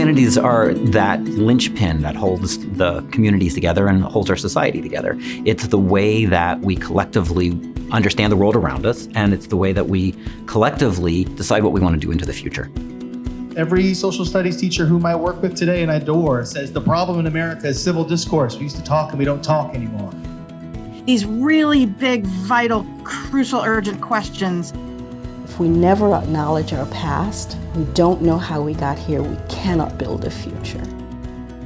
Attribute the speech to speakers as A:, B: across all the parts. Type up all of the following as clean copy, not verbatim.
A: humanities are that linchpin that holds the communities together and holds our society together. It's the way that we collectively understand the world around us, and it's the way that we collectively decide what we want to do into the future.
B: Every social studies teacher whom I work with today and I adore says the problem in America is civil discourse. We used to talk and we don't talk anymore.
C: These really big, vital, crucial, urgent questions.
D: If we never acknowledge our past, we don't know how we got here, we cannot build a future.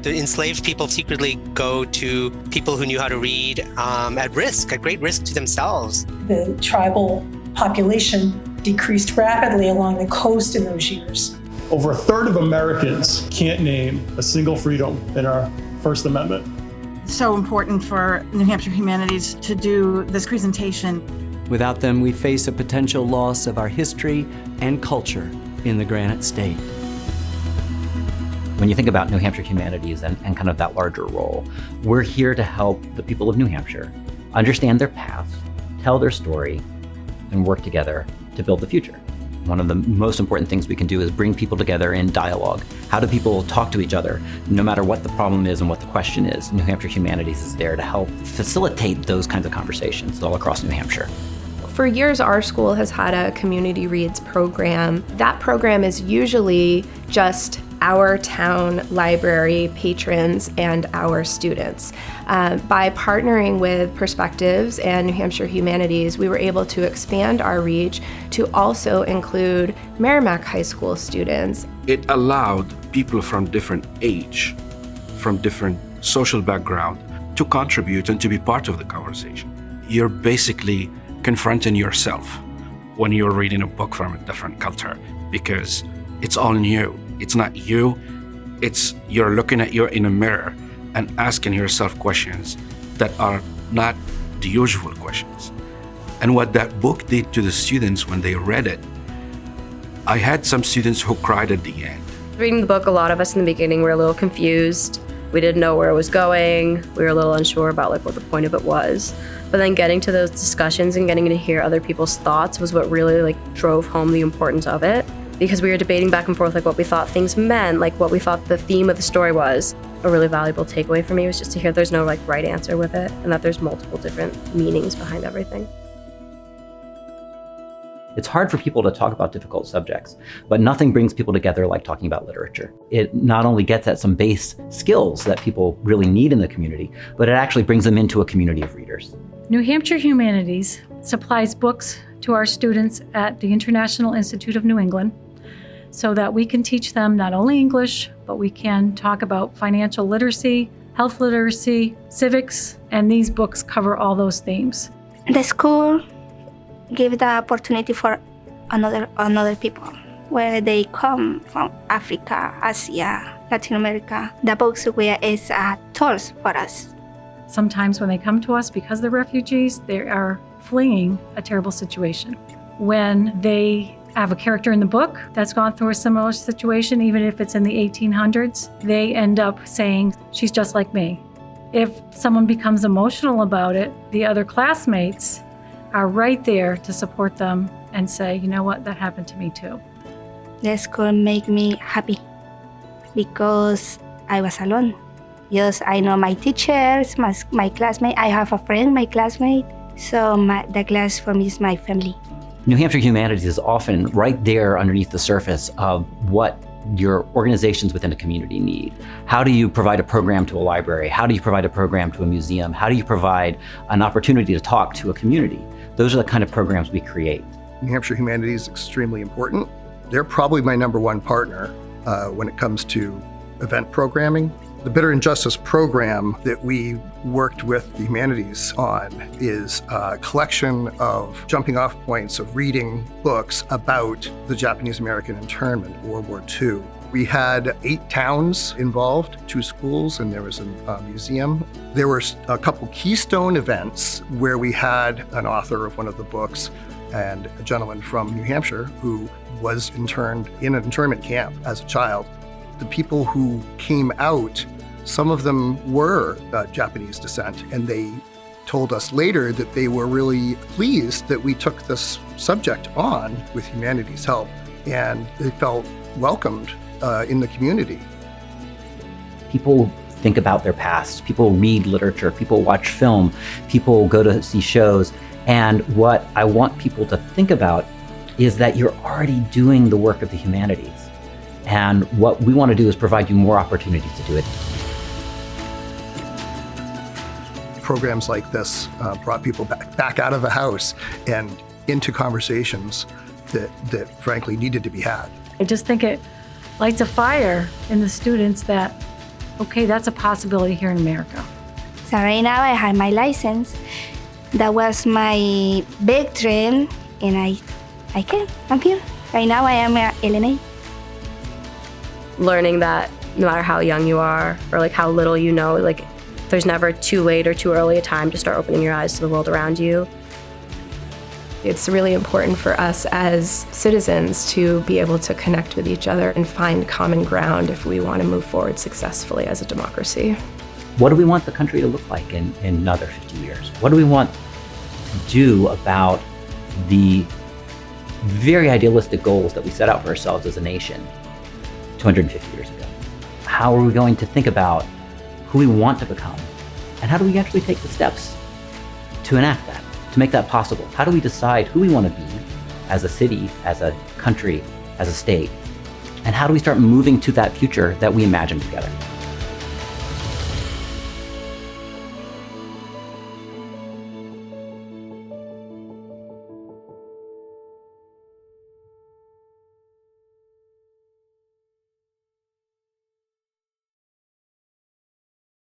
E: The enslaved people secretly go to people who knew how to read at great risk to themselves.
F: The tribal population decreased rapidly along the coast in those years.
G: Over a third of Americans can't name a single freedom in our First Amendment.
C: It's so important for New Hampshire Humanities to do this presentation.
H: Without them, we face a potential loss of our history and culture in the Granite State.
A: When you think about New Hampshire Humanities and kind of that larger role, we're here to help the people of New Hampshire understand their past, tell their story, and work together to build the future. One of the most important things we can do is bring people together in dialogue. How do people talk to each other, no matter what the problem is and what the question is? New Hampshire Humanities is there to help facilitate those kinds of conversations all across New Hampshire.
I: For years, our school has had a Community Reads program. That program is usually just our town library patrons and our students. By partnering with Perspectives and New Hampshire Humanities, we were able to expand our reach to also include Merrimack High School students.
J: It allowed people from different age, from different social background, to contribute and to be part of the conversation. You're basically confronting yourself when you're reading a book from a different culture, because it's all new. It's not you, it's you're looking at you in a mirror and asking yourself questions that are not the usual questions. And what that book did to the students when they read it, I had some students who cried at the end.
K: Reading the book, a lot of us in the beginning were a little confused. We didn't know where it was going. We were a little unsure about what the point of it was. But then getting to those discussions and getting to hear other people's thoughts was what really drove home the importance of it. Because we were debating back and forth what we thought things meant, what we thought the theme of the story was. A really valuable takeaway for me was just to hear there's no right answer with it, and that there's multiple different meanings behind everything.
A: It's hard for people to talk about difficult subjects, but nothing brings people together like talking about literature. It not only gets at some base skills that people really need in the community, but it actually brings them into a community of readers.
L: New Hampshire Humanities supplies books to our students at the International Institute of New England, so that we can teach them not only English, but we can talk about financial literacy, health literacy, civics, and these books cover all those themes.
M: The school gave the opportunity for another people, where they come from Africa, Asia, Latin America. The books is tools for us.
L: Sometimes when they come to us because they're refugees, they are fleeing a terrible situation. When they have a character in the book that's gone through a similar situation, even if it's in the 1800s, they end up saying, she's just like me. If someone becomes emotional about it, the other classmates are right there to support them and say, you know what, that happened to me too.
M: The school made me happy because I was alone. Yes, I know my teachers, my classmate. I have a friend, my classmate. So the class for me is my family.
A: New Hampshire Humanities is often right there underneath the surface of what your organizations within a community need. How do you provide a program to a library? How do you provide a program to a museum? How do you provide an opportunity to talk to a community? Those are the kind of programs we create.
N: New Hampshire Humanities is extremely important. They're probably my number one partner when it comes to event programming. The Bitter Injustice program that we worked with the humanities on is a collection of jumping off points of reading books about the Japanese American internment in World War II. We had 8 towns involved, 2 schools, and there was a museum. There were a couple keystone events where we had an author of one of the books and a gentleman from New Hampshire who was interned in an internment camp as a child. The people who came out, some of them were Japanese descent, and they told us later that they were really pleased that we took this subject on with humanities' help, and they felt welcomed in the community.
A: People think about their past, people read literature, people watch film, people go to see shows. And what I want people to think about is that you're already doing the work of the humanities. And what we want to do is provide you more opportunities to do it.
N: Programs like this brought people back out of the house and into conversations that frankly needed to be had.
L: I just think it lights a fire in the students that, okay, that's a possibility here in America.
M: So right now I have my license. That was my big dream, and I'm here. Right now I am at LNA.
K: Learning that no matter how young you are or like how little you know, like there's never too late or too early a time to start opening your eyes to the world around you.
I: It's really important for us as citizens to be able to connect with each other and find common ground if we want to move forward successfully as a democracy.
A: What do we want the country to look like in another 50 years? What do we want to do about the very idealistic goals that we set out for ourselves as a nation 250 years ago? How are we going to think about who we want to become? And how do we actually take the steps to enact that, to make that possible? How do we decide who we want to be as a city, as a country, as a state? And how do we start moving to that future that we imagine together?